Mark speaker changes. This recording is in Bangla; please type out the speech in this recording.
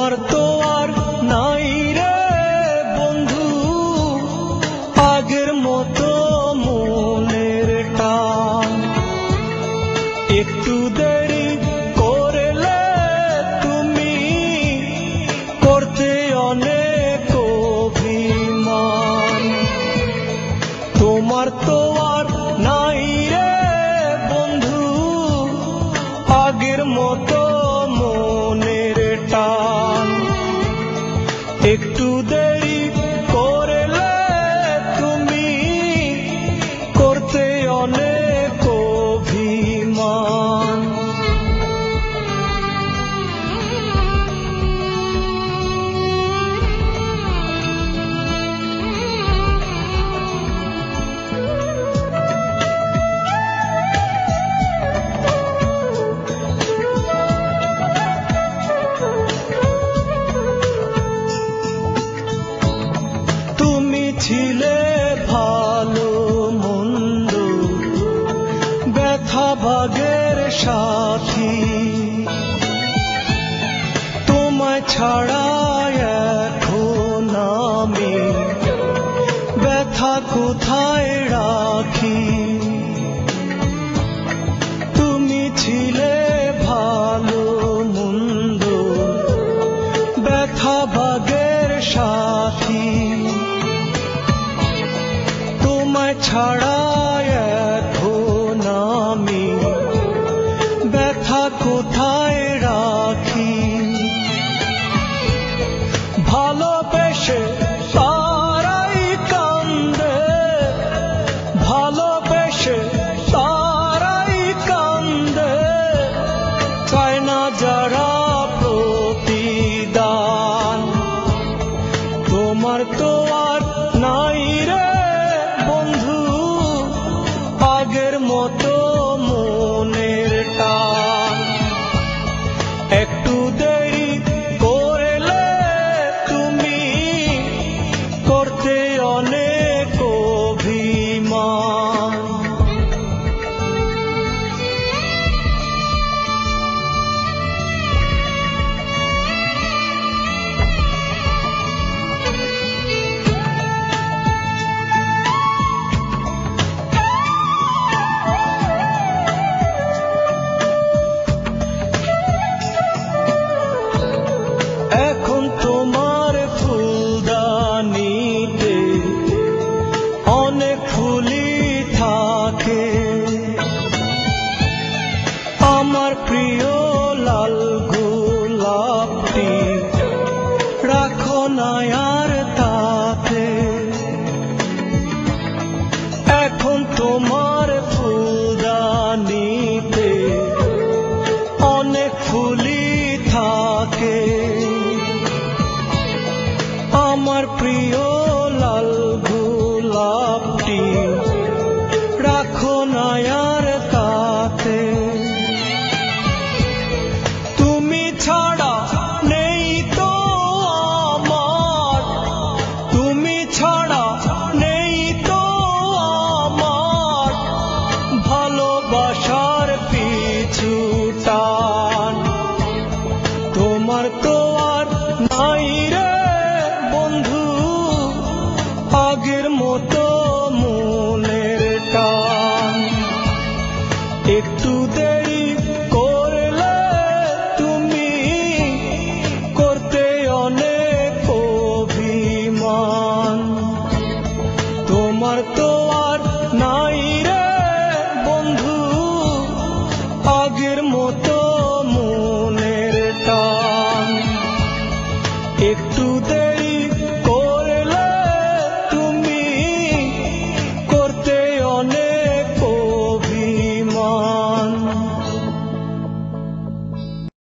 Speaker 1: তোমার তো আর নাই রে বন্ধু আগের মতো মনের টান। একটু দেরি করলে তুমি করতে অনেক অভিমান। তোমার তো আর নাই রে বন্ধু আগের মতো মনের টান। একটু দেরি করলে তুমি করতে অনেক অভিমান। ছিলে ভালো মন্দ ব্যথা ভাগের সাথী। তোমায় ছাড়া এখন আমি ব্যথা কোথায় রাখি। তুমি ছিলে ভালো মন্দ ব্যথা ভাগের সাথী। তোমায় ছাড়া এখন আমি ব্যথা কোথায় রাখি। ভালোবেসে তারাই কান্দে, ভালোবেসে তারাই কান্দে, চায় না যারা প্রতিদান। তোমার তো আর নাই রে বন্ধু আগের মতো মনের টান। একটু দেরি করলে তুমি করতে অনেক অভিমান। এখন তোমার ফুলদানিতে অনেক ফুলই থাকে। আমার প্রিয় লাল গোলাপটি রাখো না আর তাতে। এখন তোমার ফুলদানিতে অনেক ফুলই থাকে।